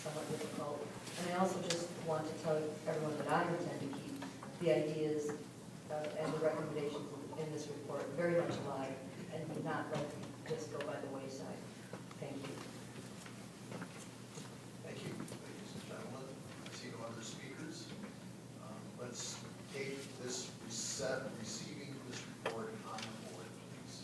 somewhat difficult. And I also just want to tell everyone that I intend to keep the ideas and the recommendations in this report very much alive and not let this go by the wayside. Thank you. Thank you, ladies and gentlemen. I see no other speakers. Let's take this receiving this report on the board, please.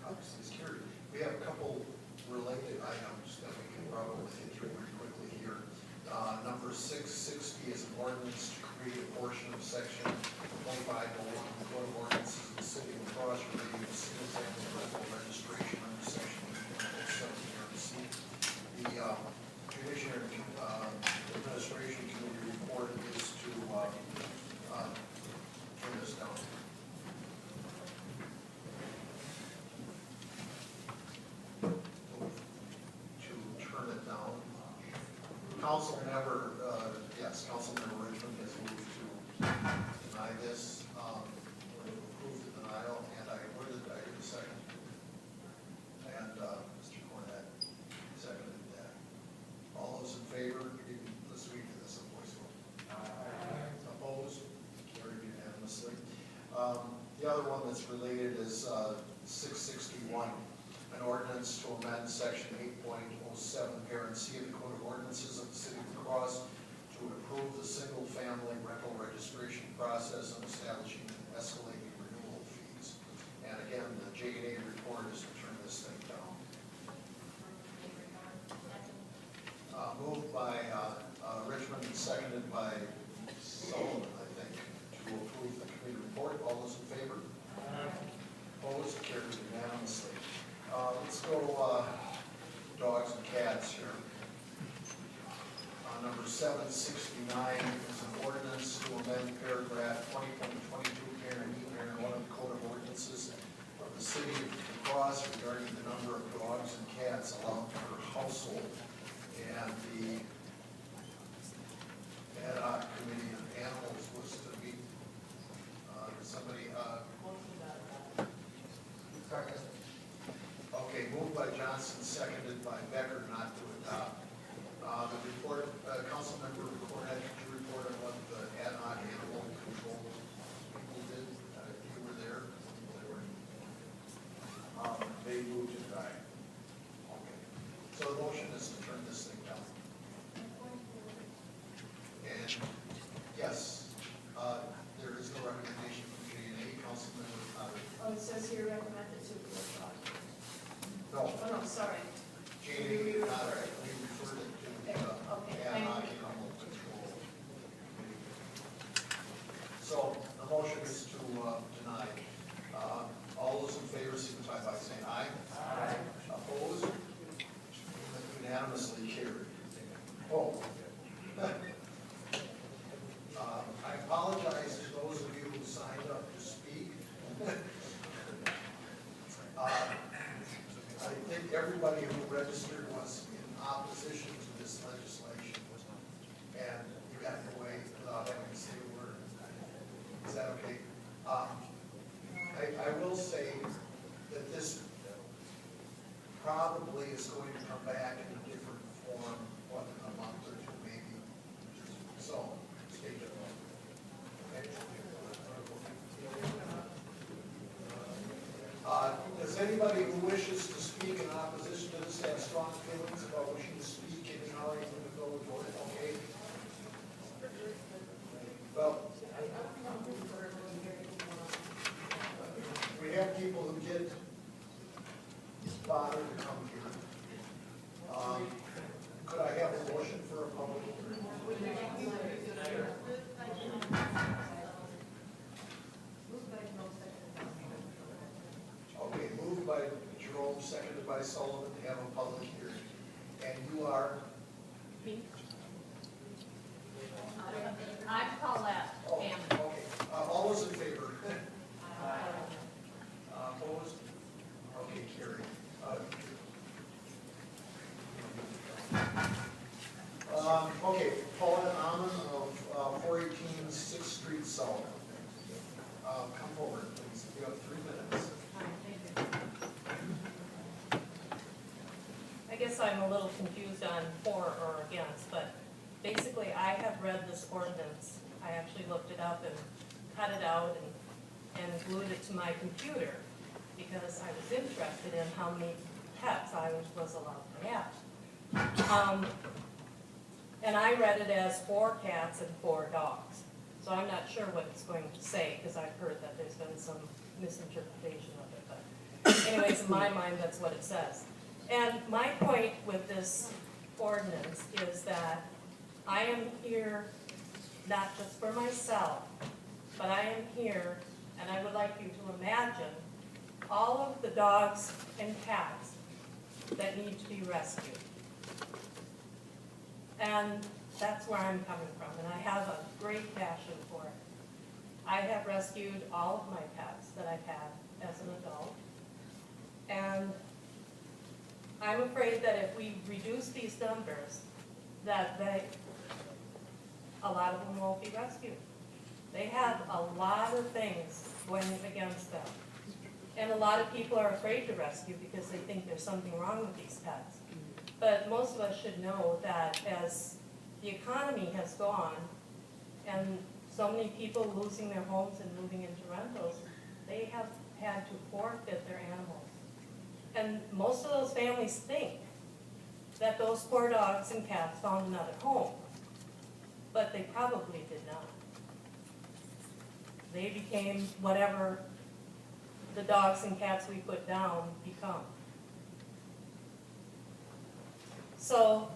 Obviously, it's carried. We have a couple related items that we can probably get through very quickly here. Number 660 is an ordinance to create a portion of section 2501 of the Code of Ordinances of the City of Crosse relating to single-family rental registration under section 8.07 The Judiciary Administration Committee report is to turn this down. Councilmember Richmond has moved to deny this, or approve the denial, and where did I get the second? And Mr. Cornett seconded that. All those in favor, let's read this, a voice vote. Opposed? Carried unanimously. The other one that's related is 661, an ordinance to amend section 8.07, parent C of the Code of Ordinances of the City of Crosse to approve the single-family rental registration process and establishing escalating renewal fees. And again, the J&A report is to turn this thing down. Moved by Richmond and seconded by Sullivan, I think, to approve the committee report. All those in favor? Opposed? Carried unanimously. Let's go dogs and cats here. Number 769 is an ordinance to amend paragraph 20.22, parent E, parent 1 of the Code of Ordinances of the City of Crosse regarding the number of dogs and cats allowed per household. And the ad hoc committee of animals was to meet. Somebody. Okay, moved by Johnson, seconded by Becker, not to adopt. The report, Councilmember Cornett, could you report on what the ad hoc animal control people did? You were there? They moved to die. Okay. So the motion is to turn this thing down. And yes, there is no recommendation from J&A. Councilmember Potter. Oh, it says here recommended to the dog. No. Oh, no, sorry. J&A did not, we referred it to the Okay, ad hoc animal control committee. So the motion is to deny. All those in favor signify by saying aye. Aye. Opposed? Unanimously carried. Oh. I apologize to those of you who signed up to speak. I think everybody who registered was in opposition to this legislation, and you got your way without having to say a word. Is that okay? I will say that this probably is going to come back in a different form, what, in a month or two maybe. So, stay tuned. Okay? Does anybody who wishes to speak in opposition to this have strong feelings about wishing to speak in how you're going to go with it? Okay? Well, we have people who get bothered to come here. Could I have a motion for a public hearing? Okay, moved by Jerome, seconded by Sullivan to have a public hearing. And you are? Me? I'm Paulette. Oh, okay. All those in favor? Opposed? Okay, carried. guess I'm a little confused on for or against, but basically I have read this ordinance. I actually looked it up and cut it out and glued it to my computer because I was interested in how many pets I was allowed to have. And I read it as 4 cats and 4 dogs. So I'm not sure what it's going to say, because I've heard that there's been some misinterpretation of it. But anyways, in my mind, that's what it says. And my point with this ordinance is that I am here not just for myself, but I am here, and I would like you to imagine all of the dogs and cats that need to be rescued. And that's where I'm coming from, and I have a great passion for it. I have rescued all of my pets that I've had as an adult, and I'm afraid that if we reduce these numbers, that a lot of them won't be rescued. They have a lot of things going against them, and a lot of people are afraid to rescue because they think there's something wrong with these pets. But most of us should know that as the economy has gone, and so many people losing their homes and moving into rentals, they have had to forfeit their animals. And most of those families think that those poor dogs and cats found another home, but they probably did not. They became whatever the dogs and cats we put down become. So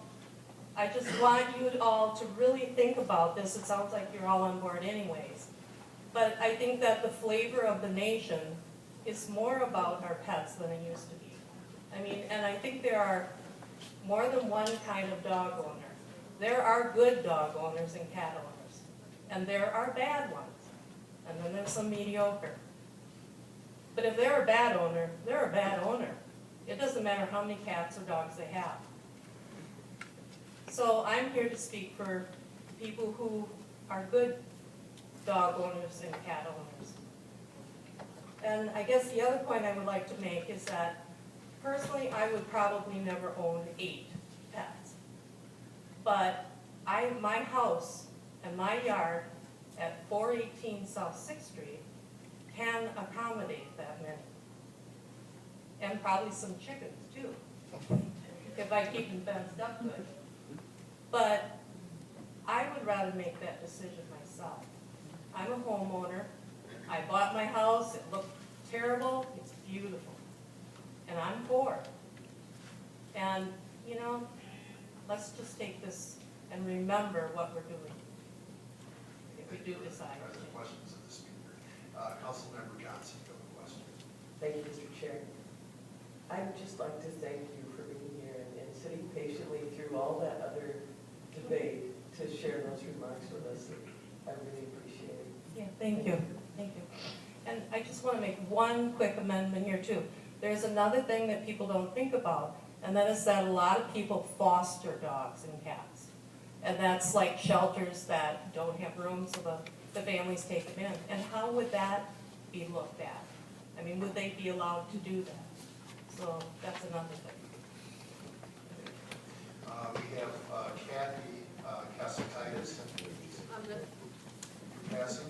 I just want you all to really think about this. It sounds like you're all on board anyways. But I think that the flavor of the nation is more about our pets than it used to be. I mean, and I think there are more than one kind of dog owner. There are good dog owners and cat owners. And there are bad ones. And then there's some mediocre. But if they're a bad owner, they're a bad owner. It doesn't matter how many cats or dogs they have. So I'm here to speak for people who are good dog owners and cat owners. And I guess the other point I would like to make is that personally I would probably never own 8 pets. But my house and my yard at 418 South 6th Street can accommodate that many. And probably some chickens too, if I keep them fenced up good. But I would rather make that decision myself. I'm a homeowner. I bought my house. It looked terrible. It's beautiful. And I'm poor. And, you know, let's just take this and remember what we're doing. If we do decide. Are there questions of the speaker? Councilmember Johnson, you have a question. Thank you, Mr. Chair. I would just like to thank you for being here and sitting patiently through all that other debate to share those remarks with us. I really appreciate it. Yeah, thank you. Thank you. And I just want to make one quick amendment here too. There's another thing that people don't think about, and that is that a lot of people foster dogs and cats. And that's like shelters that don't have rooms, so the families take them in. And how would that be looked at? I mean, would they be allowed to do that? So that's another thing. We have Kathy Casatitis. Passing.